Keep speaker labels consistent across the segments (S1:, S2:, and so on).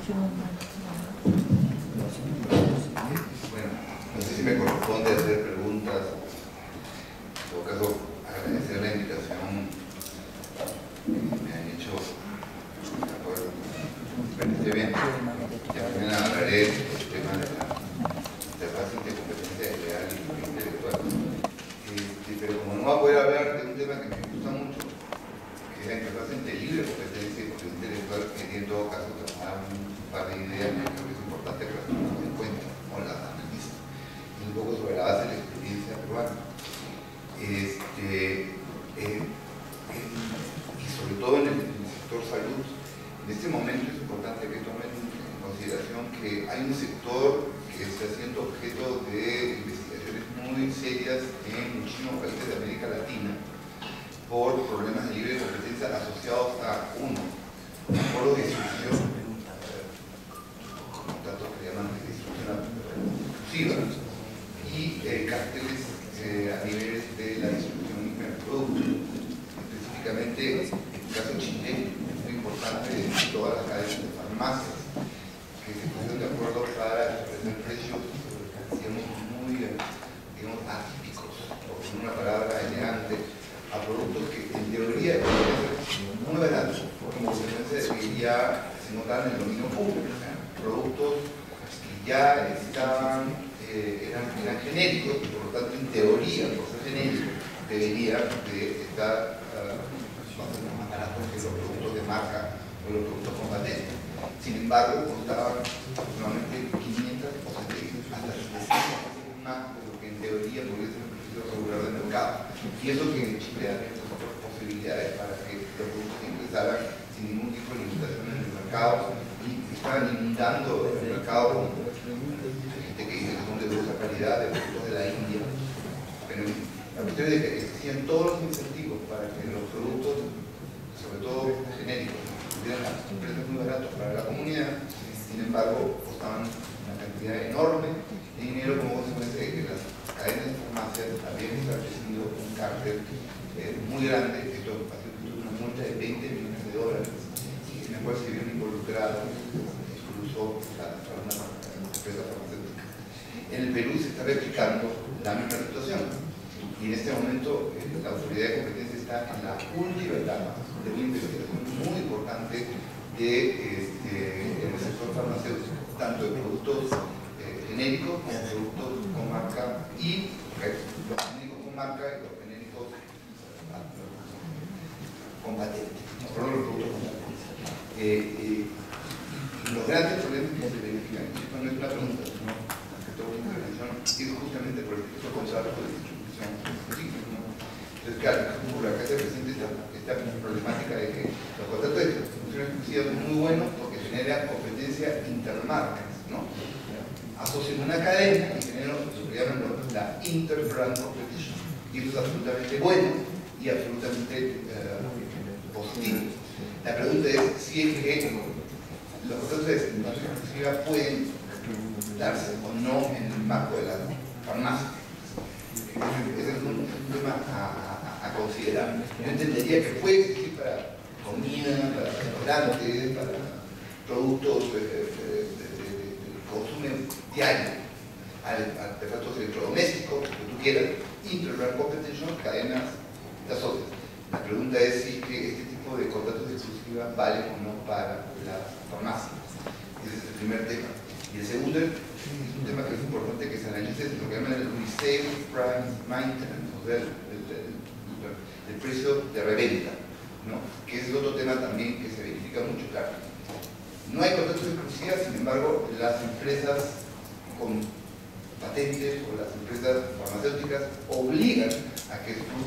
S1: Bueno, no sé si me corresponde hacer preguntas. En todo caso, agradecer la invitación que me han hecho. Parece bien. Ya mañana hablaré del tema de la interfaz entre competencia legal y intelectual. Pero como no va a poder hablar de un tema que me gusta mucho, que es la interfaz entre libre competencia y competencia intelectual, quería en todo caso tomar un par de ideas que creo que es importante que las tengamos en cuenta o las analice. Y un poco sobre la base de la experiencia peruana. Y sobre todo en el sector salud, en este momento es importante que tomen en consideración que hay un sector que está siendo objeto de investigaciones muy serias en muchísimos países de América Latina por problemas de libre competencia asociados a acuerdos de distribución, contratos que llaman de distribución exclusiva, y carteles a niveles de la distribución del producto. Específicamente, en el caso chileno, es muy importante todas las cadenas de farmacias que se pusieron de acuerdo para establecer precios muy, digamos, atípicos, o con una palabra elegante, a productos que en teoría deberían ser muy baratos, como consecuencia de que ya se notaban en el dominio público, productos que ya estaban, eran genéricos y por lo tanto en teoría, por ser genéricos, deberían de estar más baratos que los productos de marca o los productos con patente. Sin embargo, costaban aproximadamente 500 o 700 hasta 700 más de lo que en teoría podría ser un precio regular de mercado. Y eso que en Chile ha abierto otras posibilidades para que los productos ingresaran sin ningún tipo de limitación en el mercado y estaban inundando el mercado con gente que dice que son de dudosa calidad, de productos de la India. Pero la cuestión es que existían todos los incentivos para que los productos, sobre todo genéricos, tuvieran precios muy baratos para la comunidad. Sin embargo, costaban una cantidad enorme de dinero como consecuencia de que las cadenas de farmacias habían establecido un cártel muy grande. Esto ha sido una multa de $20 millones en la cual se vieron involucrados incluso las empresas farmacéuticas. En el Perú se está replicando la misma situación y en este momento la autoridad de competencia está en la última etapa de una investigación muy importante en el sector farmacéutico, tanto de productos genéricos como productos con marca y los genéricos con marca y los genéricos con patente, perdón, los productos con patente. Los grandes problemas que se verifican, y esto no es una pregunta, sino que toda la intervención es justamente por el proceso contrato de distribución específico, ¿no? Entonces, claro, por acá se presenta esta problemática de que los contratos de distribución exclusiva son muy buenos porque generan competencia intermarcas, ¿no? Asocian una cadena y generan lo que llaman la interbrand competition. Y eso es absolutamente bueno y absolutamente positivo. La pregunta es si es que los contratos de distribución exclusiva pueden darse o no en el marco de la farmacia. Ese es un tema a considerar. Yo entendería que puede existir para comida, para restaurantes, para productos de consumo diario, artefactos electrodomésticos, lo que tú quieras, interbrand competition, cadenas de asociados. La pregunta es si que este tipo de contratos de exclusiva valen o no para la farmacia. Ese es el primer tema. Y el segundo es un tema que es importante que se analice, lo que llaman el resale price maintenance, o sea, el precio de reventa, ¿no? Que es otro tema también que se verifica mucho, claro. No hay contratos exclusivos, sin embargo, las empresas con patentes o las empresas farmacéuticas obligan a que sus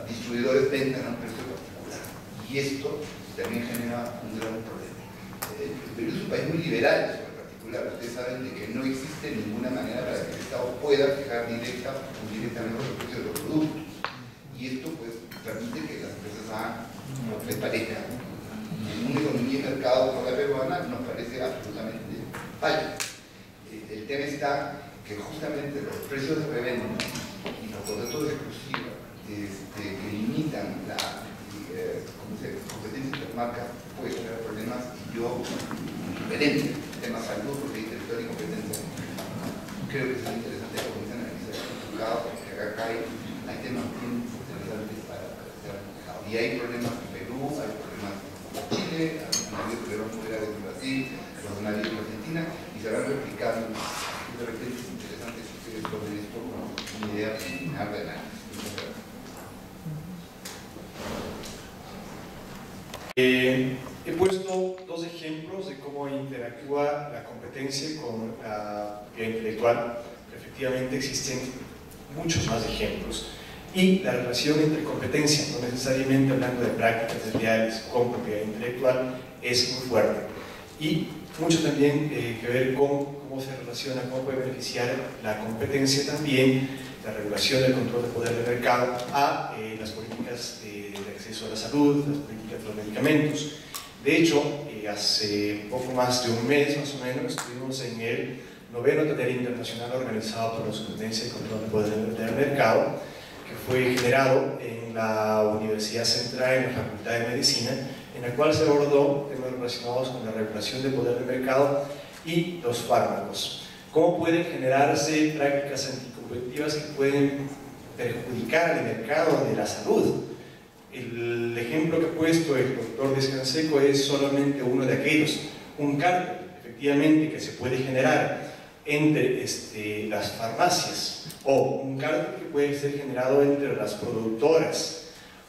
S1: distribuidores vendan a un precio particular. Y esto también genera un gran problema. El Perú es un país muy liberal sobre el particular. Ustedes saben de que no existe ninguna manera para que el Estado pueda fijar directa o indirectamente los precios de los productos. Y esto pues permite que las empresas hagan lo que les parezca. En una economía de mercado como la peruana nos parece absolutamente fallo. El tema está que justamente los precios de reventa y los contratos de exclusiva que limitan competencia intermarca puede generar problemas y yo, diferente, tema salud, porque hay territorio y competencia. Creo que es interesante que comiencen a analizar el mercado, porque acá hay temas bien interesantes para ser analizados. Y hay problemas en Perú, hay problemas en Chile, han habido problemas muy graves en Brasil, los han habido en Argentina, y se van replicando. De repente es interesante si ustedes tomen esto como una idea preliminar de análisis.
S2: He puesto dos ejemplos de cómo interactúa la competencia con la propiedad intelectual. Efectivamente existen muchos más ejemplos. Y la relación entre competencia, no necesariamente hablando de prácticas desleales con propiedad intelectual, es muy fuerte. Y mucho también que ver con cómo se relaciona, cómo puede beneficiar la competencia también, la regulación del control de poder del mercado a las políticas de acceso a la salud, las políticas de los medicamentos. De hecho, hace poco más de un mes, más o menos, estuvimos en el 9º taller internacional organizado por la Superintendencia de Control de Poder del Mercado, que fue generado en la Universidad Central, en la Facultad de Medicina, en la cual se abordó temas relacionados con la regulación del poder del mercado y los fármacos. Cómo pueden generarse prácticas anticompetitivas que pueden perjudicar el mercado de la salud. El ejemplo que ha puesto el doctor Díaz-Canseco es solamente uno de aquellos. Un cártel, efectivamente, que se puede generar entre las farmacias, o un cártel que puede ser generado entre las productoras,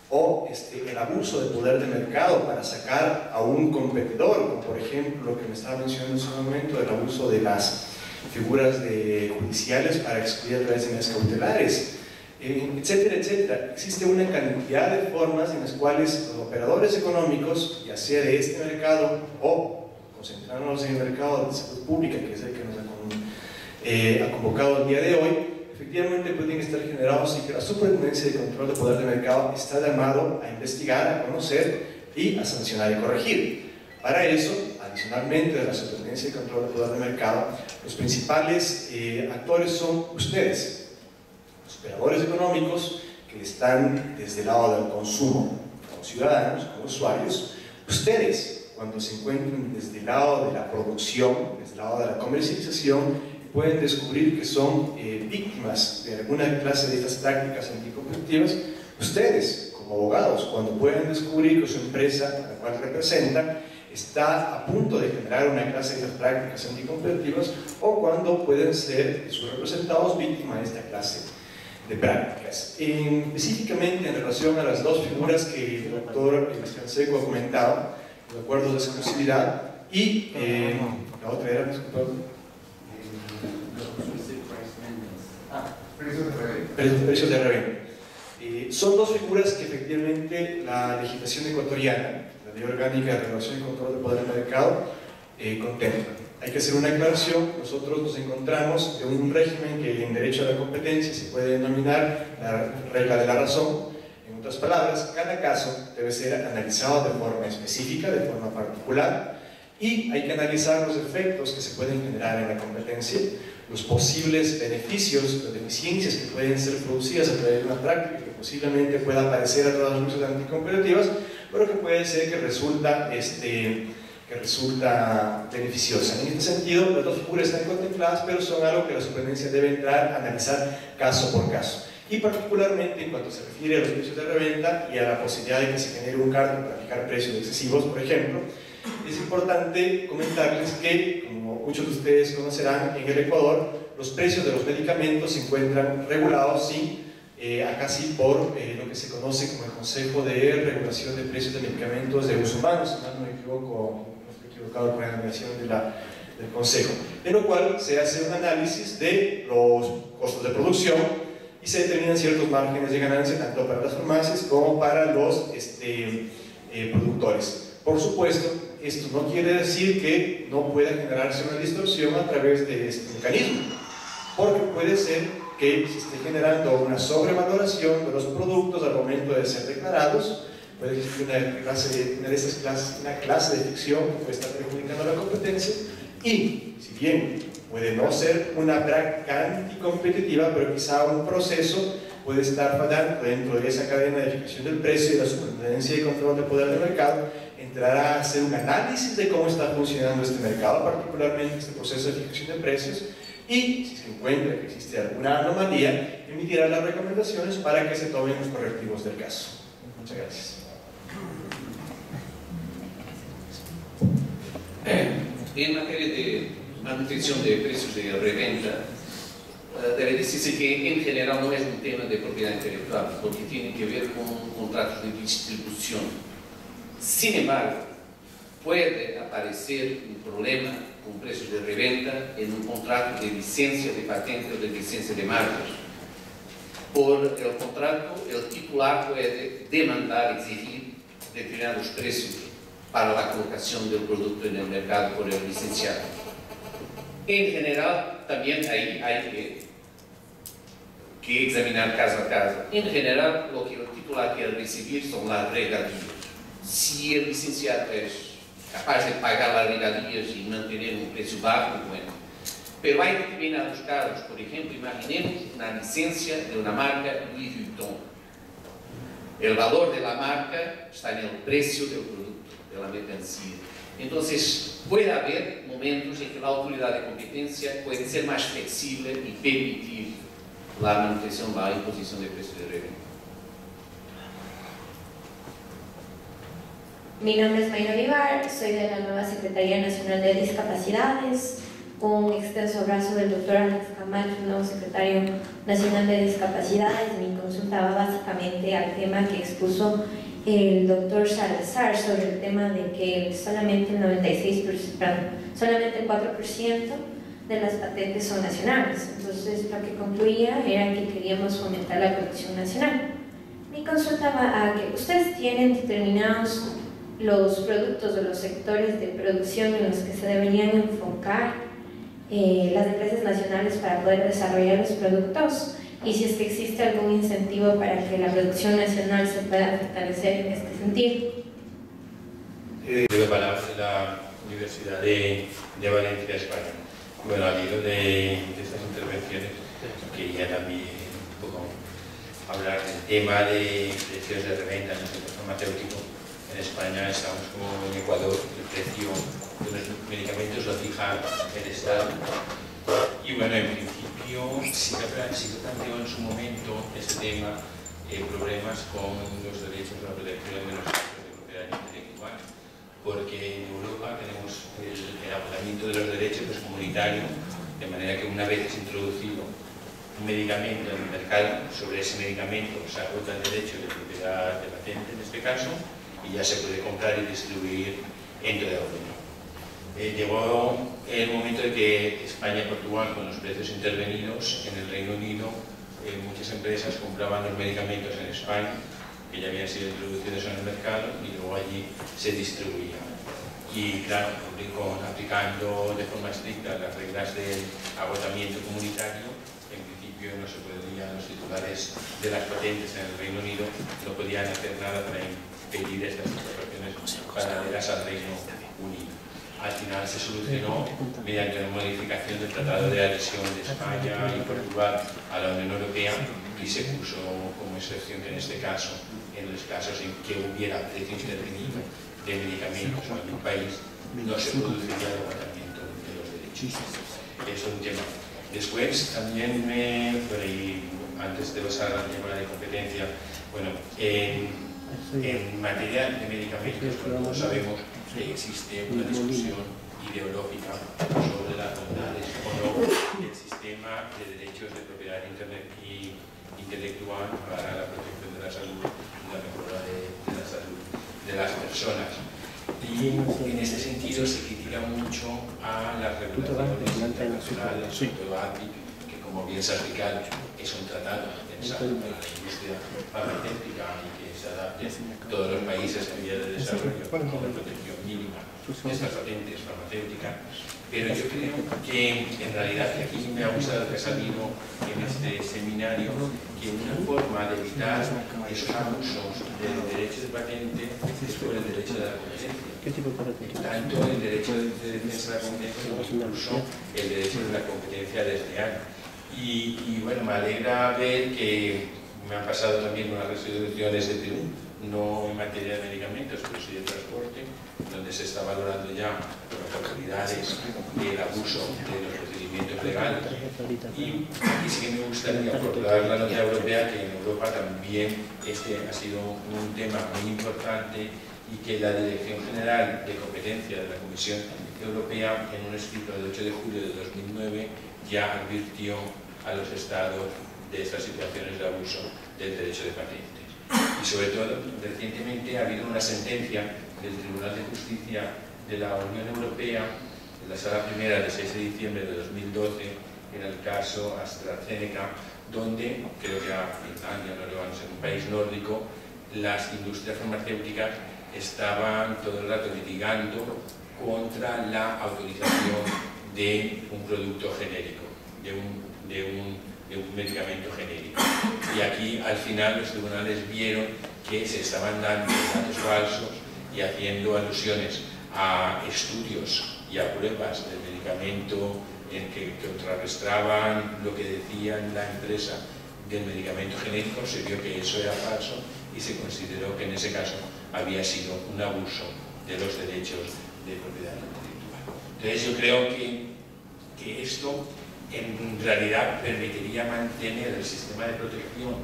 S2: o el abuso de poder de mercado para sacar a un competidor, como por ejemplo lo que me estaba mencionando en su momento, del abuso de las figuras judiciales para excluir a través de medidas cautelares, etcétera, etcétera. Existe una cantidad de formas en las cuales los operadores económicos, ya sea de este mercado o concentrarnos en el mercado de salud pública, que es el que nos ha convocado el día de hoy, efectivamente pueden estar generados y que la Superintendencia de Control de Poder de Mercado está llamado a investigar, a conocer y a sancionar y corregir. Para eso, adicionalmente de la Superintendencia de Control de Poder de Mercado, los principales actores son ustedes, los operadores económicos que están desde el lado del consumo, como ciudadanos, como usuarios, ustedes cuando se encuentren desde el lado de la producción, desde el lado de la comercialización, pueden descubrir que son víctimas de alguna clase de estas prácticas anticompetitivas. Ustedes, como abogados, cuando puedan descubrir que su empresa, la cual representan, está a punto de generar una clase de estas prácticas anticompetitivas, o cuando pueden ser sus representados víctimas de esta clase de prácticas. Específicamente en relación a las dos figuras que el doctor Díaz-Canseco ha comentado, los acuerdos de exclusividad y la otra era, precios de reventa. Son dos figuras que efectivamente la legislación ecuatoriana, la Ley Orgánica de Regulación y Control del Poder del Mercado, contempla. Hay que hacer una aclaración. Nosotros nos encontramos en un régimen que en derecho a la competencia se puede denominar la regla de la razón. En otras palabras, cada caso debe ser analizado de forma específica, de forma particular, y hay que analizar los efectos que se pueden generar en la competencia, los posibles beneficios, las deficiencias que pueden ser producidas a través de una práctica que posiblemente pueda parecer a todas las luchas anticompetitivas, pero que puede ser que resulta beneficiosa. En este sentido, las dos figuras están contempladas, pero son algo que la Superintendencia debe entrar a analizar caso por caso. Y particularmente en cuanto se refiere a los precios de reventa y a la posibilidad de que se genere un cártel para fijar precios excesivos, por ejemplo, es importante comentarles que, como muchos de ustedes conocerán, en el Ecuador los precios de los medicamentos se encuentran regulados acá sí por lo que se conoce como el Consejo de Regulación de Precios de Medicamentos de Uso Humano, si no me equivoco, no estoy equivocado con la denominación del Consejo, en lo cual se hace un análisis de los costos de producción y se determinan ciertos márgenes de ganancia tanto para las farmacias como para los productores. Por supuesto, esto no quiere decir que no pueda generarse una distorsión a través de este mecanismo, porque puede ser que se esté generando una sobrevaloración de los productos al momento de ser declarados. Puede existir una clase de ficción que puede estar perjudicando la competencia, y si bien puede no ser una práctica anticompetitiva, pero quizá un proceso puede estar fallando dentro de esa cadena de fijación del precio y la Superintendencia de Control de Poder del Mercado entrará a hacer un análisis de cómo está funcionando este mercado, particularmente este proceso de fijación de precios, y si se encuentra que existe alguna anomalía, emitirá las recomendaciones para que se tomen los correctivos del caso. Muchas gracias.
S3: En materia de manutención de precios de reventa, debe decirse que en general no es un tema de propiedad intelectual, porque tiene que ver con contratos de distribución. Sin embargo, puede aparecer un problema con precios de reventa en un contrato de licencia de patente o de licencia de marcas. Por el contrato, el titular puede demandar, exigir determinados precios para la colocación del producto en el mercado por el licenciado. En general, también ahí hay que examinar caso a caso. En general, lo que el titular quiere recibir son las regalías. Si el licenciado es capaz de pagar las regalías y mantener un precio bajo, bueno. Pero hay determinados casos, por ejemplo, imaginemos una licencia de una marca Louis Vuitton. El valor de la marca está en el precio del producto, de la mercancía. Entonces, puede haber momentos en que la autoridad de competencia puede ser más flexible y permitir la manutención, la imposición de precios de reventa.
S4: Mi nombre es Mayra Vivar, soy de la nueva Secretaría Nacional de Discapacidades, un extenso abrazo del doctor Alex Camacho, nuevo Secretario Nacional de Discapacidades. Mi consulta va básicamente al tema que expuso el doctor Salazar sobre el tema de que solamente el 4% de las patentes son nacionales. Entonces, lo que concluía era que queríamos fomentar la producción nacional. Mi consulta va a que ustedes tienen determinados los productos o los sectores de producción en los que se deberían enfocar las empresas nacionales para poder desarrollar los productos, y si es que existe algún incentivo para que la producción nacional se pueda fortalecer en este sentido.
S5: Doy palabra de la Universidad de Valencia, España. Bueno, al hilo de estas intervenciones, quería también un poco hablar del tema de precios de reventa en el sector farmacéutico. En España estamos como en Ecuador, el precio de los medicamentos lo fija el Estado. Y bueno, en principio sí que planteó en su momento este tema problemas con los derechos de la protección de los derechos de propiedad intelectual, porque en Europa tenemos el agotamiento de los derechos comunitarios, de manera que una vez introducido un medicamento en el mercado, sobre ese medicamento se agota el derecho de propiedad de patente en este caso, y ya se puede comprar y distribuir en toda Europa. Llegó el momento de que España y Portugal, con los precios intervenidos en el Reino Unido, muchas empresas compraban los medicamentos en España, que ya habían sido introducidos en el mercado, y luego allí se distribuían. Y claro, aplicando de forma estricta las reglas del agotamiento comunitario, en principio no se podían, los titulares de las patentes en el Reino Unido no podían hacer nada para impedir estas situaciones paralelas al Reino Unido. Al final se solucionó mediante una modificación del Tratado de Adhesión de España y Portugal a la Unión Europea, y se puso como excepción que en este caso, en los casos en que hubiera precio intervenido de medicamentos en algún país, no se produciría el agotamiento de los derechos. Es un tema. Después también antes de pasar al tema de competencia, bueno, en materia de medicamentos, todos sabemos que existe una discusión ideológica sobre las bondades o no del sistema de derechos de propiedad intelectual para la protección de la salud y la mejora de la salud de las personas. Y en este sentido se critica mucho a las regulaciones internacionales, sobre todo a API, que como bien se ha explicado es un tratado pensado para la industria farmacéutica y que se adapte a todos los países en vía de desarrollo con la protección mínima de estas patentes farmacéuticas. Pero yo creo que en realidad aquí me ha gustado que ha salido en este seminario que una forma de evitar esos abusos del derecho de patente es por el derecho de la competencia. Tanto el derecho de defensa de la competencia como incluso el derecho de la competencia desleal. Y bueno, me alegra ver que Me han pasado también unas resoluciones de Perú, no en materia de medicamentos, pero sí de transporte, donde se está valorando ya por las autoridades el abuso de los procedimientos legales. Y aquí sí que me gustaría acordar la nota europea, que en Europa también este ha sido un tema muy importante y que la Dirección General de Competencia de la Comisión Europea, en un escrito del 8 de julio de 2009, ya advirtió a los Estados de estas situaciones de abuso del derecho de patentes. Y sobre todo, recientemente ha habido una sentencia del Tribunal de Justicia de la Unión Europea, en la Sala Primera del 6 de diciembre de 2012, en el caso AstraZeneca, donde, creo que a Finlandia, Noruega, en un país nórdico, las industrias farmacéuticas estaban todo el rato litigando contra la autorización de un producto genérico, de un medicamento genérico. Y aquí, al final, los tribunales vieron que se estaban dando datos falsos y haciendo alusiones a estudios y a pruebas del medicamento en que contrarrestaban lo que decían la empresa del medicamento genérico. Se vio que eso era falso y se consideró que en ese caso había sido un abuso de los derechos de propiedad intelectual. Entonces yo creo que esto en realidad permitiría mantener el sistema de protección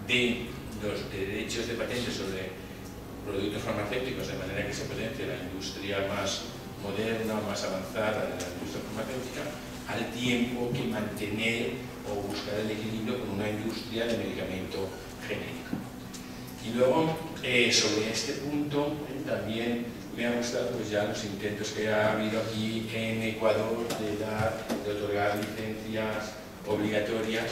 S5: de los derechos de patentes sobre productos farmacéuticos, de manera que se potencie la industria más moderna, más avanzada de la industria farmacéutica, al tiempo que mantener o buscar el equilibrio con una industria de medicamento genérico. Y luego, sobre este punto, también me han gustado pues, ya los intentos que ha habido aquí en Ecuador de otorgar licencias obligatorias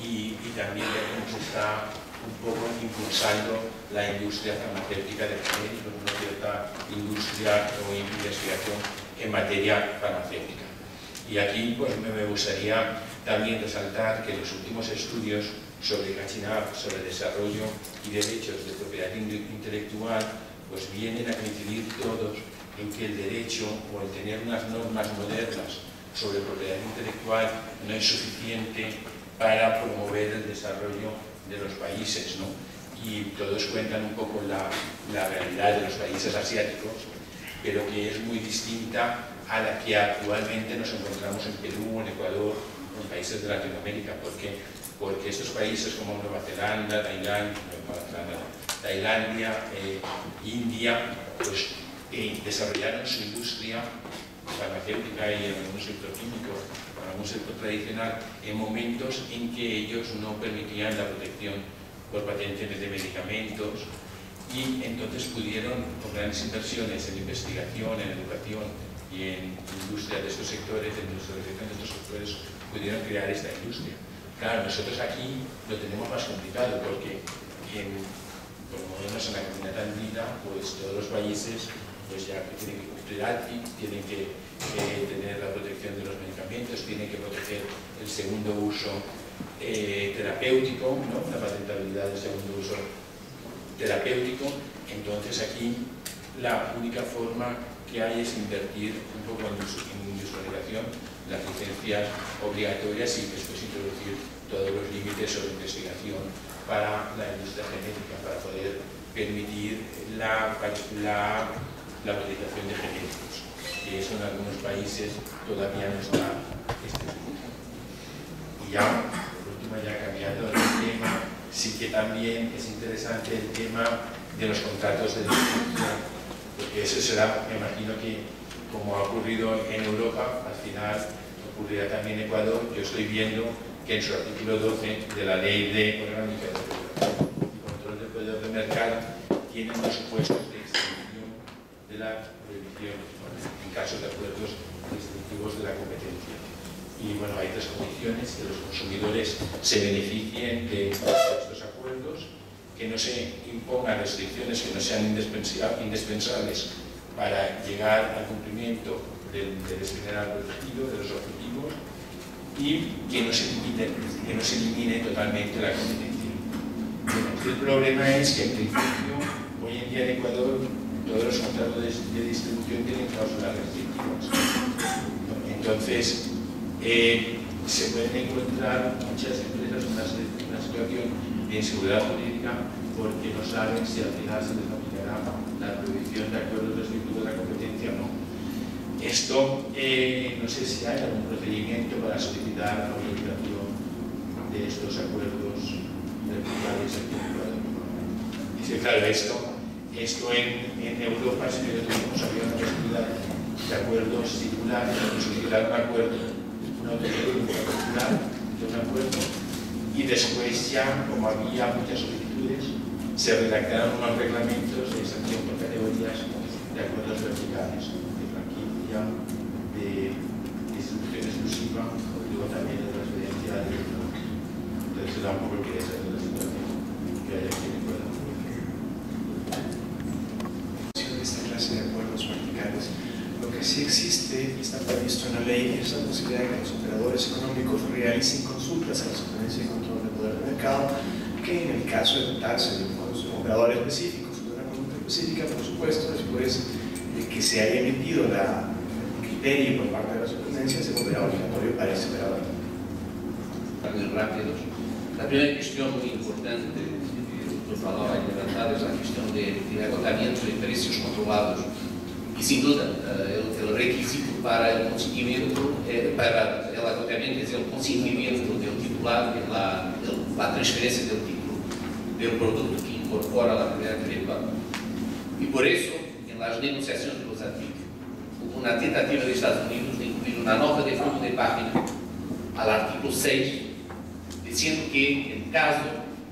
S5: y también de cómo se está un poco impulsando la industria farmacéutica de genéricos, una cierta industria o investigación en materia farmacéutica. Y aquí pues, me gustaría también resaltar que los últimos estudios sobre CACHINAP, sobre desarrollo y derechos de propiedad intelectual, pues vienen a coincidir todos en que el derecho o el tener unas normas modernas sobre propiedad intelectual no es suficiente para promover el desarrollo de los países, ¿no? Y todos cuentan un poco la realidad de los países asiáticos, pero que es muy distinta a la que actualmente nos encontramos en Perú, en Ecuador, en países de Latinoamérica, porque estos países como Nueva Zelanda, Tailandia, India, pues desarrollaron su industria farmacéutica y en algún sector químico, en algún sector tradicional, en momentos en que ellos no permitían la protección por patentes de medicamentos, y entonces pudieron, con grandes inversiones en investigación, en educación y en industria de estos sectores, en industrialización de estos sectores, pudieron crear esta industria. Claro, nosotros aquí lo tenemos más complicado porque por lo menos en la comunidad andina, pues todos los países pues ya tienen que cumplir ATI, tienen que tener la protección de los medicamentos, tienen que proteger el segundo uso terapéutico, ¿no? La patentabilidad del segundo uso terapéutico. Entonces aquí la única forma que hay es invertir un poco en industrialización, las licencias obligatorias y después introducir todos los límites sobre investigación para la industria genética, para poder permitir la utilización de genéricos, que eso en algunos países todavía no está establecido. Y ya, por último, ya cambiando de tema, sí que también es interesante el tema de los contratos de distribución, porque eso será, me imagino que como ha ocurrido en Europa, al final ocurrirá también en Ecuador. Yo estoy viendo que en su artículo 12 de la Ley Orgánica de Regulación y Control del Poder de Mercado tiene unos supuestos de extinción de la prohibición en casos de acuerdos restrictivos de la competencia. Y bueno, hay tres condiciones: que los consumidores se beneficien de estos acuerdos, que no se impongan restricciones que no sean indispensables para llegar al cumplimiento del interés general protegido, de los objetivos, y que no se elimine totalmente la competencia. Bueno, el problema es que en principio, hoy en día en Ecuador, todos los contratos de distribución tienen cláusulas restrictivas. Entonces, se pueden encontrar muchas empresas en una situación de inseguridad jurídica porque no saben si al final se les aplicará la prohibición de acuerdos restrictivos de la competencia o no. Esto, no sé si hay algún procedimiento para solicitar la modificación de estos acuerdos regulares aquí en Ecuador. Dice, claro, esto en Europa, si no había una posibilidad de acuerdos singulares, de solicitar un acuerdo, una autorización particular de un acuerdo, y después ya, como había muchas solicitudes, se redactaron unos reglamentos de sanción por categorías de acuerdos verticales, de franquicia, de distribución exclusiva, y luego también de transferencia de... Entonces, tampoco quería saber la situación que hay aquí en Ecuador.
S2: Esta clase de acuerdos verticales. Lo que sí existe y está previsto en la ley es la posibilidad de que los operadores económicos realicen consultas a la Superintendencia de Control del Poder del Mercado, que en el caso de tratarse de un operador específico, de una conducta específica, por supuesto, después de que se haya emitido el criterio por parte de la Superintendencia, se volverá obligatorio para ese operador.
S3: Muy rápidos. La primera cuestión muy importante que el doctor falaba en levantar es la cuestión de agotamiento de precios controlados. Y sin duda, el requisito para el consentimiento, para el agotamiento es el consentimiento del titular, la transferencia del título del producto que incorpora la propiedad intelectual. Y por eso, en las negociaciones de los artículos, hubo una tentativa de Estados Unidos de incluir una nota de fondo de página al artículo 6, diciendo que en caso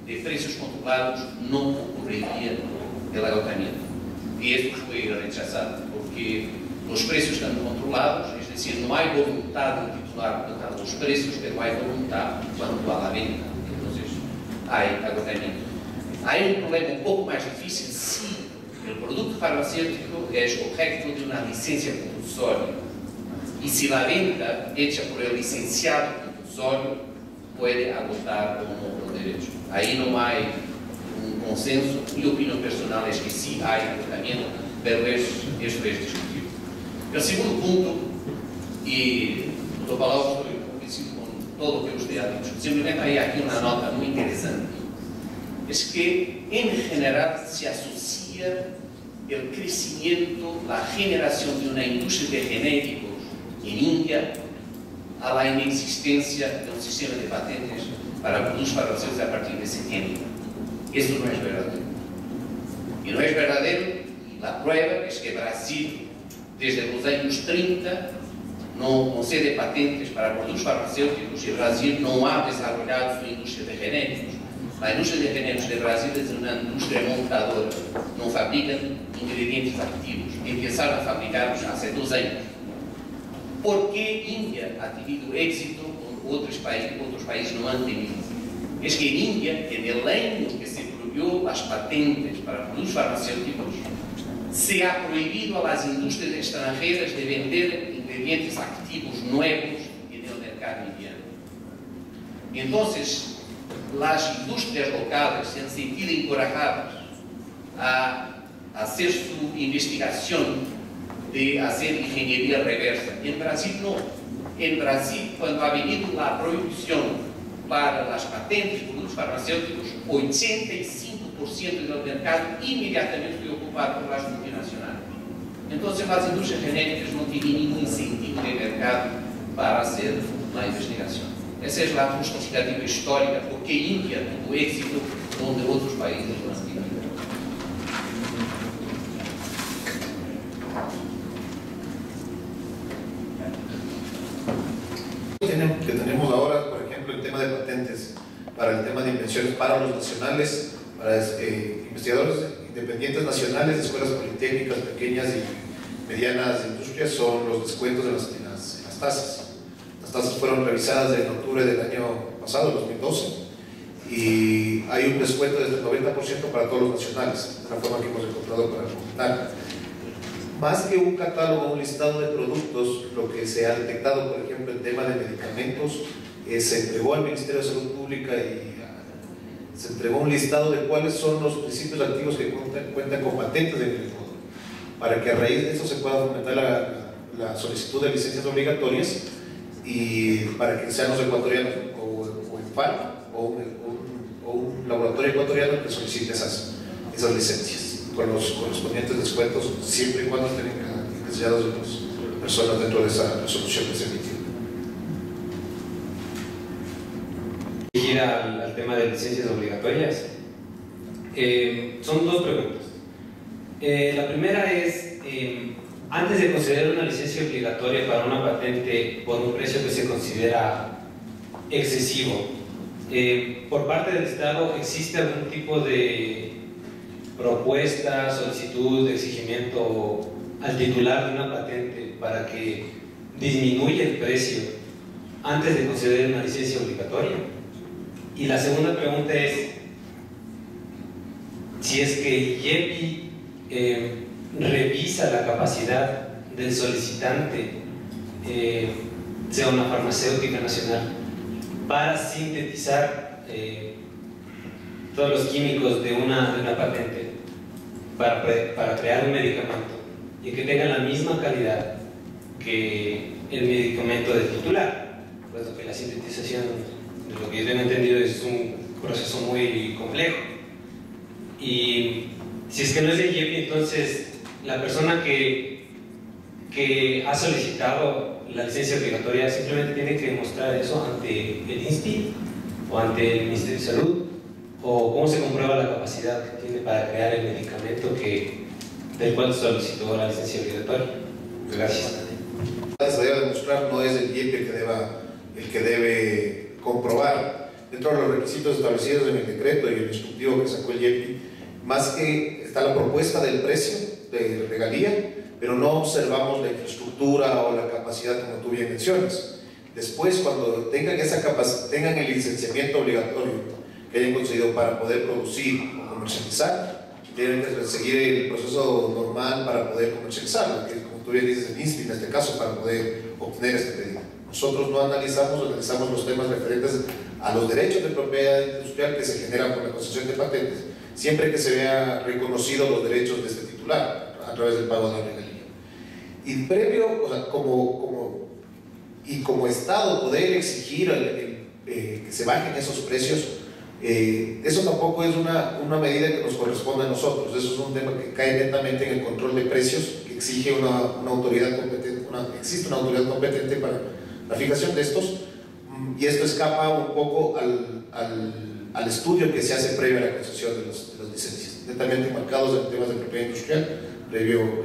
S3: de precios controlados no ocurriría el agotamiento. Y esto fue rechazado, porque los precios están controlados, es decir, no hay voluntad del titular de contar los precios, pero hay voluntad cuando a la venta. Entonces, hay agotamiento. Hay un problema un poco más difícil si el producto farmacéutico es objeto de una licencia compulsoria. Y si la venta hecha por el licenciado compulsorio puede agotar o no el derecho. Ahí no hay un consenso. Mi opinión personal es que sí hay agotamiento, pero esto es discutible. El segundo punto, y por palabras estoy convencido con todo lo que usted ha dicho, simplemente hay aquí una nota muy interesante, es que en general se asocia el crecimiento, la generación de una industria de genéricos en India a la inexistencia de un sistema de patentes para productos farmacéuticos a partir de septiembre. Esto no es verdadero. Y no es verdadero, y la prueba es que Brasil, desde los años 30, no concede patentes para productos farmacéuticos y Brasil no ha desarrollado su industria de genéricos. La industria de genéricos de Brasil es una industria montadora, no fabrican ingredientes activos, empezaron a fabricarlos hace 2 años. ¿Por qué India ha tenido éxito con otros países no han tenido? Es que en India, en el año que se prohibió las patentes para productos farmacéuticos, se ha prohibido a las industrias extranjeras de vender ingredientes activos nuevos en el mercado indiano. Entonces, las industrias locales se han sentido encorajadas a hacer su investigación de hacer ingeniería reversa. En Brasil no. En Brasil, cuando ha venido la prohibición para las patentes de productos farmacéuticos, 85% del mercado inmediatamente foi ocupado por las multinacionales. Entonces, las industrias genéricas no tienen ningún incentivo de mercado para hacer la investigación. Esa es la justificativa histórica porque India tuvo éxito donde otros países no han tenido.
S6: Que tenemos ahora, por ejemplo, el tema de patentes para el tema de invenciones para los nacionales, para investigadores independientes nacionales de escuelas politécnicas pequeñas y medianas industrias, son los descuentos en las tasas. Las tasas fueron revisadas en octubre del año pasado, 2012, y hay un descuento desde el 90% para todos los nacionales, de la forma que hemos encontrado para comentar. Más que un catálogo, un listado de productos, lo que se ha detectado, por ejemplo, en tema de medicamentos, se entregó al Ministerio de Salud Pública y se entregó un listado de cuáles son los principios activos que cuentan con patentes en el Ecuador, para que a raíz de eso se pueda fomentar la solicitud de licencias obligatorias y para que sean los ecuatorianos o ENFAL o un laboratorio ecuatoriano que solicite esas licencias con los correspondientes descuentos, siempre y cuando estén encasellados de las personas dentro de esa resolución que se emitió.
S7: Al tema de licencias obligatorias, son dos preguntas. La primera es, antes de conceder una licencia obligatoria para una patente por un precio que se considera excesivo, por parte del Estado, ¿existe algún tipo de propuesta, solicitud, exigimiento al titular de una patente para que disminuya el precio antes de conceder una licencia obligatoria? Y la segunda pregunta es si es que el IEPI revisa la capacidad del solicitante, sea una farmacéutica nacional, para sintetizar todos los químicos de una patente para crear un medicamento y que tenga la misma calidad que el medicamento del titular, puesto que la sintetización, de lo que yo tengo entendido, es un proceso muy complejo. Y si es que no es el IEPI, entonces la persona que ha solicitado la licencia obligatoria simplemente tiene que demostrar eso ante el INSPI o ante el Ministerio de Salud, o cómo se comprueba la capacidad que tiene para crear el medicamento del cual solicitó la licencia obligatoria. Gracias.
S6: Se debe demostrar, no es el IEPI el que debe comprobar. Dentro de los requisitos establecidos en el decreto y el instructivo que sacó el IEPI, más que está la propuesta del precio de regalía, pero no observamos la infraestructura o la capacidad, como tú bien mencionas. Después, cuando tengan tengan el licenciamiento obligatorio que hayan conseguido para poder producir o comercializar, tienen que seguir el proceso normal para poder comercializarlo, que como tú bien dices, el INSPI en este caso, para poder obtener este pedido. Nosotros no analizamos los temas referentes a los derechos de propiedad industrial que se generan por la concesión de patentes, siempre que se vean reconocidos los derechos de este titular a través del pago de la regalía. Y previo, o sea, como Estado, poder exigir que se bajen esos precios, eso tampoco es una medida que nos corresponde a nosotros. Eso es un tema que cae netamente en el control de precios, que exige una autoridad competente, existe una autoridad competente para la fijación de estos, y esto escapa un poco al estudio que se hace previo a la concesión de las licencias, netamente marcados en temas de propiedad industrial, previo,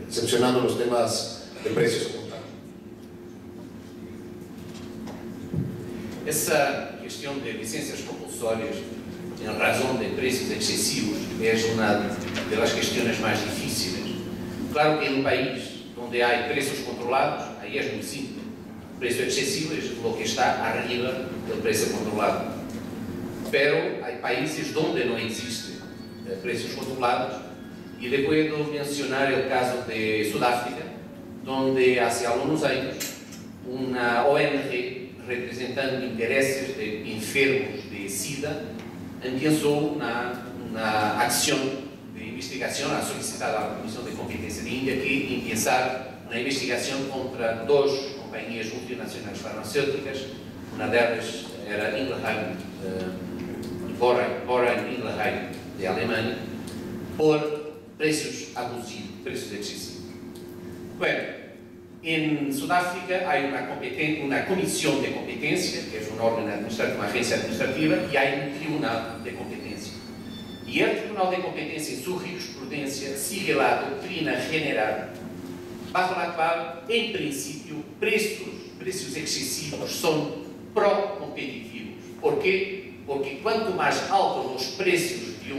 S6: excepcionando los temas de precios como tal.
S3: Essa questão de licencias compulsórias em razão de preços excessivos é uma das questões mais difíceis. Claro que em um país onde há preços controlados, aí é muito simples. Preços excessivos é o que está arriba do preço controlado. Pero há países onde não existem preços controlados, e depois de mencionar o caso de Sudáfrica, onde há alguns anos uma ONG representando interesses de enfermos de SIDA empezou na ação de investigação, a solicitar à Comissão de Competência de Índia que empeçar uma investigação contra duas companhias multinacionais farmacêuticas. Uma delas era Ingelheim, Boehringer Ingelheim, de Alemanha, por preços abusivos, preços excessivos. Bueno, em Sudáfrica há uma comissão de competência, que é um órgão administrativo, uma agência administrativa, e há um tribunal de competência. E o tribunal de competência, em sua jurisprudência, sigue a doutrina general, bajo a qual, em princípio, preços excessivos são pró-competitivos. Por quê? Porque quanto mais altos os preços de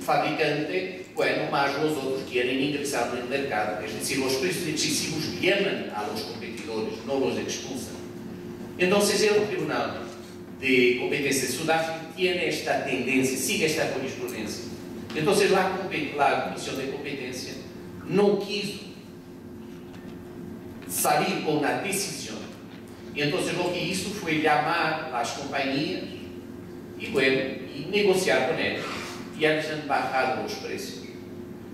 S3: fabricante, bueno, más los otros quieren ingresar en el mercado. Es decir, los precios excesivos llaman a los competidores, no los expulsan. Entonces, el Tribunal de Competencia de Sudáfrica tiene esta tendencia, sigue esta jurisprudencia. Entonces, la Comisión de Competencia no quiso salir con una decisión. Y entonces lo que hizo fue llamar a las compañías y, bueno, y negociar con ellos. Y ellos han bajado los precios.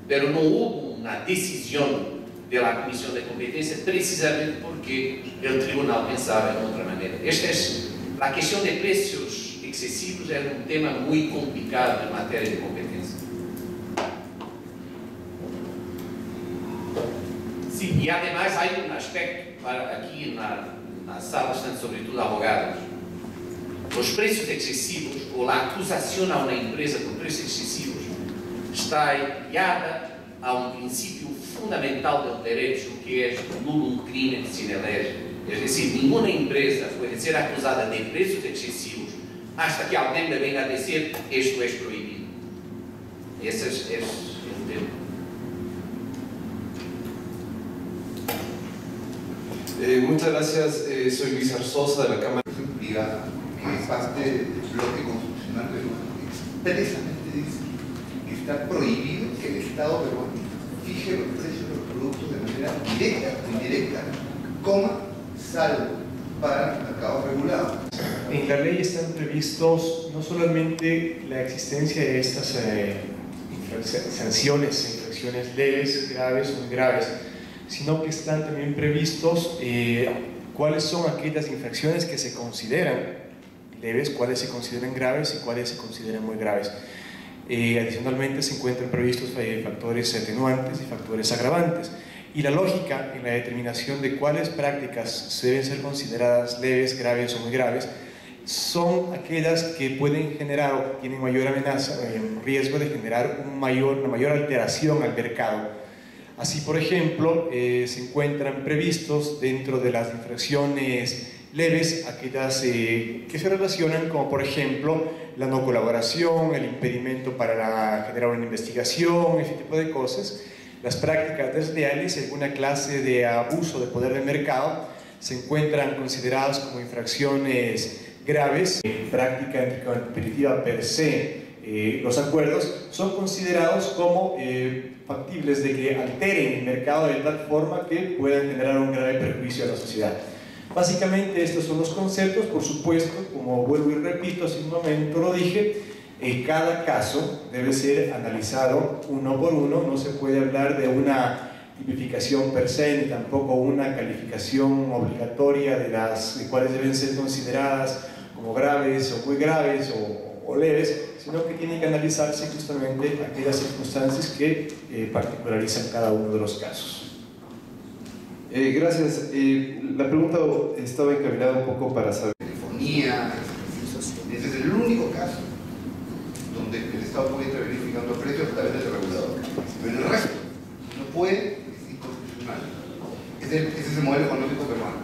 S3: Pero no hubo una decisión de la Comisión de Competencia, precisamente porque el tribunal pensaba en otra manera. Esta es la cuestión de precios excesivos, es un tema muy complicado en materia de competencia. Sí, y además hay un aspecto, aquí en la sala están sobre todo abogados. Los precios excesivos o la acusación a una empresa por precios excesivos está guiada a un principio fundamental del derecho, que es nullum crimen sine lege. Es decir, ninguna empresa puede ser acusada de precios excesivos hasta que alguien le venga a decir esto es prohibido. Ese es el tema.
S8: Muchas gracias, soy Luis Arzosa de la Cámara
S1: Privada, que es parte del bloque constitucional peruano, expresamente dice que está prohibido que el Estado peruano fije los precios de los productos de manera directa o indirecta, salvo para mercados regulados.
S2: En la ley están previstos no solamente la existencia de estas sanciones, infracciones leves, graves o muy graves, sino que están también previstos cuáles son aquellas infracciones que se consideran leves, cuáles se consideran graves y cuáles se consideran muy graves. Adicionalmente se encuentran previstos factores atenuantes y factores agravantes. Y la lógica en la determinación de cuáles prácticas deben ser consideradas leves, graves o muy graves son aquellas que pueden generar o tienen mayor amenaza, riesgo de generar una mayor alteración al mercado. Así, por ejemplo, se encuentran previstos dentro de las infracciones leves aquellas que se relacionan como, por ejemplo, la no colaboración, el impedimento para generar una investigación, ese tipo de cosas. Las prácticas desleales y alguna clase de abuso de poder de mercado se encuentran consideradas como infracciones graves. En práctica competitiva per se, los acuerdos son considerados como factibles de que alteren el mercado de tal forma que puedan generar un grave perjuicio a la sociedad. Básicamente estos son los conceptos. Por supuesto, como vuelvo y repito, hace un momento lo dije, cada caso debe ser analizado uno por uno. No se puede hablar de una tipificación per se, ni tampoco una calificación obligatoria de cuáles deben ser consideradas como graves o muy graves o leves, sino que tiene que analizarse justamente aquellas circunstancias que particularizan cada uno de los casos.
S8: Gracias. La pregunta estaba encaminada un poco para saber.
S1: Telefonía, ese es el único caso donde el Estado puede intervenir fijando precios a través del regulador. Pero en el resto, no puede, es inconstitucional. Ese es el modelo económico peruano.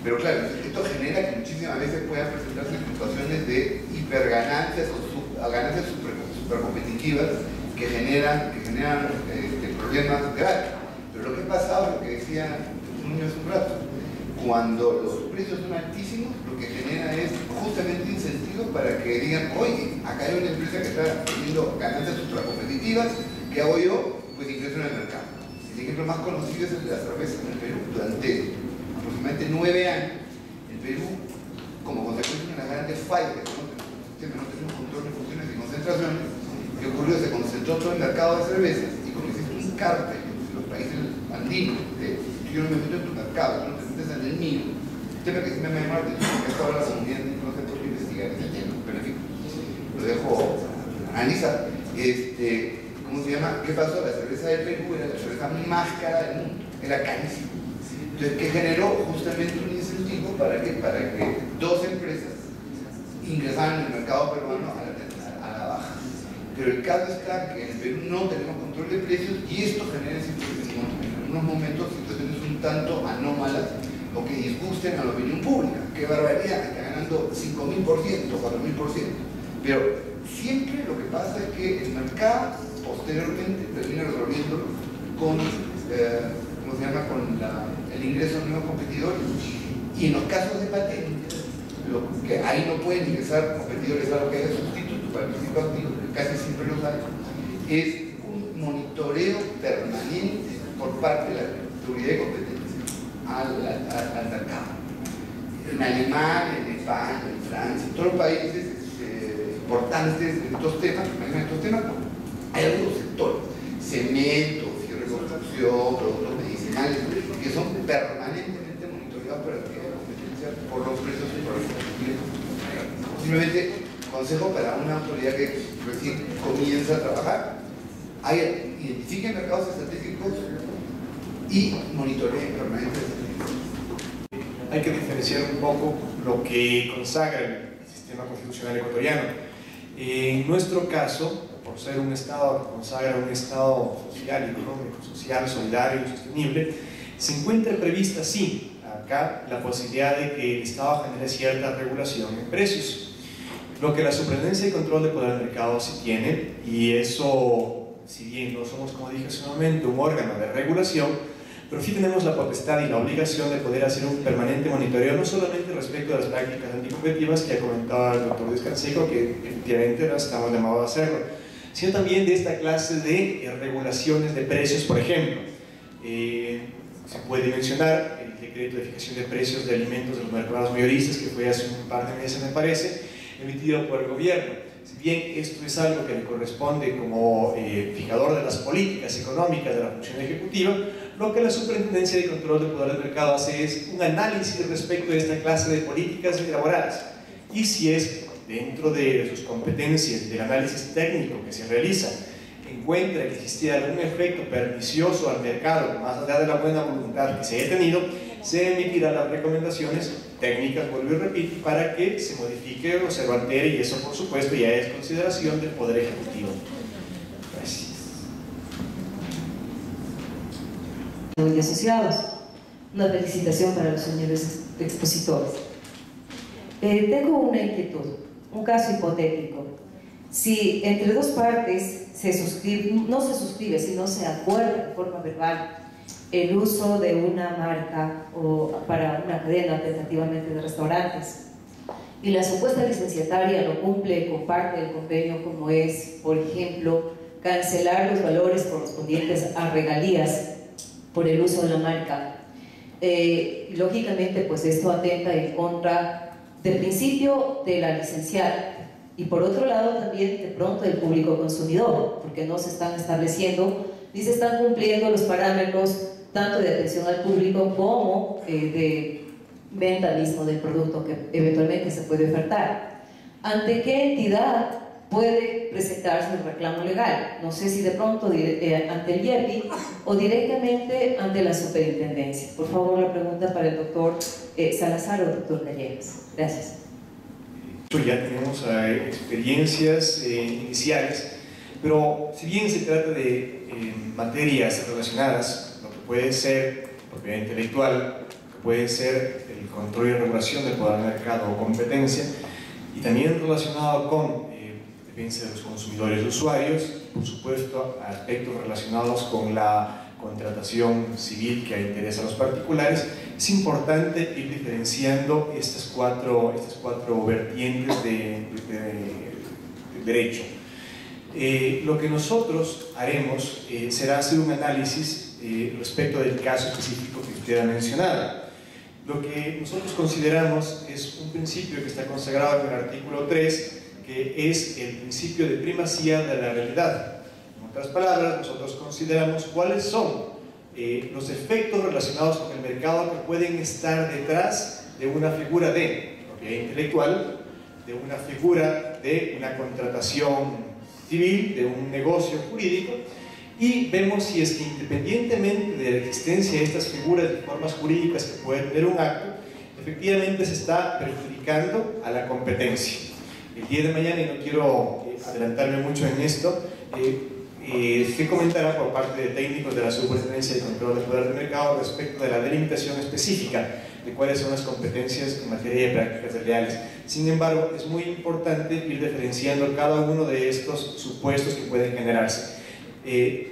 S1: Pero claro, esto genera que muchísimas veces puedan presentarse situaciones de hiperganancias o ganancias supercompetitivas que generan problemas graves. Pero lo que ha pasado, lo que decía Nuño hace un rato, cuando los precios son altísimos, lo que genera es justamente incentivos para que digan, oye, acá hay una empresa que está teniendo ganancias supercompetitivas, ¿qué hago yo? Pues ingreso en el mercado. El ejemplo más conocido es el de la cerveza en el Perú. Durante aproximadamente 9 años, el Perú, como consecuencia de las grandes fallas que no tenemos control de funciones y concentraciones, ¿qué ocurrió? Se concentró todo el mercado de cervezas y como existe un cártel en los países andinos, yo no me meto en tu mercado, tú no te metes en el mío. Un tema que sí me llama la atención, porque hasta ahora la comunidad no se puede investigar ese tema, pero en fin, lo dejo analizar. ¿Cómo se llama? ¿Qué pasó? La cerveza del Perú era la cerveza más cara del mundo, era carísima. Entonces, ¿qué generó? Justamente un incentivo para que dos empresas ingresaran en el mercado peruano a la baja. Pero el caso está que en el Perú no tenemos control de precios y esto genera en algunos momentos situaciones un tanto anómalas o que disgusten a la opinión pública. ¡Qué barbaridad! Está ganando 5.000%, 4.000%. Pero siempre lo que pasa es que el mercado posteriormente termina resolviéndolo con, ¿cómo se llama?, con el ingreso de nuevos competidores. Y en los casos de patentes, que ahí no pueden ingresar competidores a lo que haya sustituto para el principio activo, casi siempre los hay, es un monitoreo permanente por parte de la autoridad de competencia al mercado. En Alemania, en España, en Francia, en todos los países importantes en estos temas, hay algunos sectores, cemento, fierro de construcción, productos medicinales, nacionales que son permanentemente monitoreados por la autoridad de competencia por los precios y por los combustibles. Simplemente consejo para una autoridad que recién comienza a trabajar: identifiquen mercados estratégicos y monitoreen permanentemente.
S2: Hay que diferenciar un poco lo que consagra el sistema constitucional ecuatoriano. En nuestro caso, por ser un Estado que consagra un Estado social, económico, social, solidario y sostenible, se encuentra prevista, sí, acá la posibilidad de que el Estado genere cierta regulación en precios. Lo que la Superintendencia de Control de Poder del Mercado sí tiene, y eso, si bien no somos, como dije hace un momento, un órgano de regulación, pero sí tenemos la potestad y la obligación de poder hacer un permanente monitoreo, no solamente respecto a las prácticas anticompetitivas que ha comentado el doctor Descanseco, que efectivamente estamos llamados a hacerlo, sino también de esta clase de regulaciones de precios. Por ejemplo, se puede mencionar el decreto de fijación de precios de alimentos de los mercados mayoristas, que fue hace un par de meses, me parece, emitido por el gobierno. Si bien esto es algo que le corresponde como fijador de las políticas económicas de la función ejecutiva, lo que la Superintendencia de Control de Poder del Mercado hace es un análisis respecto de esta clase de políticas elaboradas, y si es dentro de sus competencias del análisis técnico que se realiza encuentra que existía algún efecto pernicioso al mercado, más allá de la buena voluntad que se haya tenido, se emitirá las recomendaciones técnicas, vuelvo y repito, para que se modifique o se altere, y eso por supuesto ya es consideración del Poder Ejecutivo. Gracias.
S9: Y asociados, una felicitación para los señores expositores. Tengo una inquietud, un caso hipotético. Si entre dos partes no se suscribe, sino se acuerda de forma verbal el uso de una marca o para una cadena alternativamente de restaurantes, y la supuesta licenciataria no cumple con parte del convenio, como es, por ejemplo, cancelar los valores correspondientes a regalías por el uso de la marca, lógicamente pues esto atenta en contra del principio de la licenciada, y por otro lado también de pronto del público consumidor, porque no se están estableciendo ni se están cumpliendo los parámetros tanto de atención al público como de venta mismo del producto que eventualmente se puede ofertar. ¿Ante qué entidad puede presentarse el reclamo legal? No sé si de pronto ante el IEPI o directamente ante la superintendencia. Por favor, la pregunta para el doctor Salazar o doctor Gallegos. Gracias.
S2: Ya tenemos experiencias iniciales, pero si bien se trata de materias relacionadas, lo que puede ser propiedad intelectual, lo que puede ser el control y regulación del poder del mercado o competencia, y también relacionado con defensa de los consumidores y usuarios, por supuesto aspectos relacionados con la contratación civil que interesa a los particulares, es importante ir diferenciando estas cuatro vertientes de derecho. Lo que nosotros haremos será hacer un análisis respecto del caso específico que usted ha mencionado. Lo que nosotros consideramos es un principio que está consagrado en el artículo 3, que es el principio de primacía de la realidad. En otras palabras, nosotros consideramos cuáles son los efectos relacionados con el mercado que pueden estar detrás de una figura de propiedad intelectual, de una figura de una contratación civil, de un negocio jurídico, y vemos si es que independientemente de la existencia de estas figuras de formas jurídicas que pueden tener un acto, efectivamente se está perjudicando a la competencia. El día de mañana, y no quiero adelantarme mucho en esto, se comentará por parte de técnicos de la Superintendencia de Control del Poder del Mercado respecto de la delimitación específica de cuáles son las competencias en materia de prácticas desleales. Sin embargo, es muy importante ir diferenciando cada uno de estos supuestos que pueden generarse.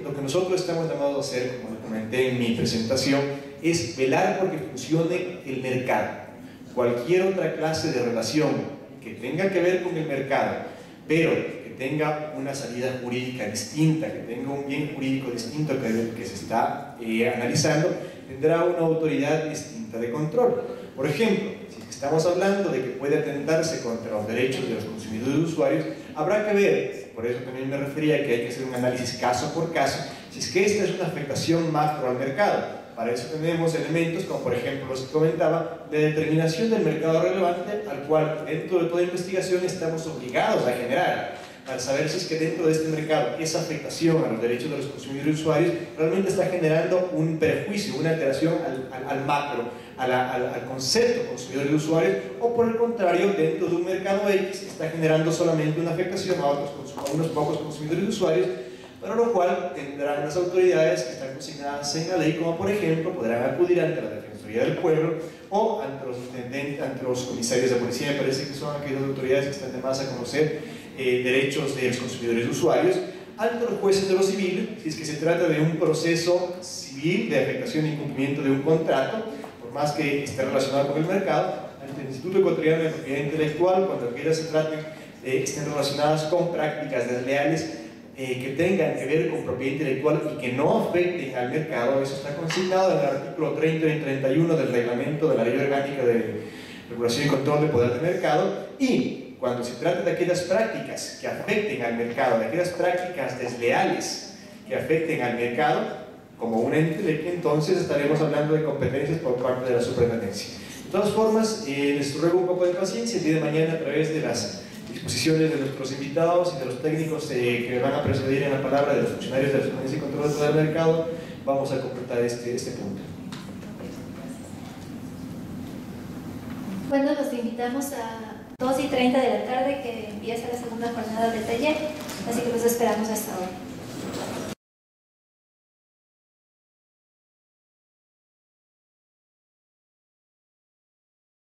S2: Lo que nosotros estamos llamados a hacer, como comenté en mi presentación, es velar porque funcione el mercado. Cualquier otra clase de relación que tenga que ver con el mercado, pero que tenga una salida jurídica distinta, que tenga un bien jurídico distinto que se está analizando, tendrá una autoridad distinta de control. Por ejemplo, si estamos hablando de que puede atentarse contra los derechos de los consumidores y usuarios, habrá que ver, por eso también me refería a que hay que hacer un análisis caso por caso, si es que esta es una afectación macro al mercado. Para eso tenemos elementos como por ejemplo los que comentaba de determinación del mercado relevante al cual dentro de toda investigación estamos obligados a generar, para saber si es que dentro de este mercado esa afectación a los derechos de los consumidores y usuarios realmente está generando un perjuicio, una alteración al macro, al concepto consumidores y usuarios, o por el contrario, dentro de un mercado X está generando solamente una afectación a unos pocos consumidores y usuarios, para lo cual tendrán las autoridades que están consignadas en la ley, como por ejemplo podrán acudir ante la Defensoría del Pueblo o ante los intendentes, ante los comisarios de policía. Me parece que son aquellas autoridades que están de más a conocer derechos de los consumidores y usuarios, ante los jueces de lo civil, si es que se trata de un proceso civil de afectación e incumplimiento de un contrato, por más que esté relacionado con el mercado, ante el Instituto Ecuatoriano de Propiedad Intelectual, cuando aquellas se traten estén relacionadas con prácticas desleales que tengan que ver con propiedad intelectual y que no afecten al mercado. Eso está consignado en el artículo 30 y 31 del reglamento de la Ley Orgánica de Regulación y Control del Poder de Mercado. Y cuando se trata de aquellas prácticas que afecten al mercado, de aquellas prácticas desleales que afecten al mercado como un ente, entonces estaremos hablando de competencias por parte de la superintendencia. De todas formas, les ruego un poco de paciencia. El día de mañana, a través de las exposiciones de nuestros invitados y de los técnicos que me van a precedir en la palabra, de los funcionarios de la Superintendencia y Control del Poder del Mercado, vamos a completar este punto.
S10: Bueno, los invitamos a 2:30 de la tarde, que empieza la segunda jornada del taller, así que los esperamos hasta ahora.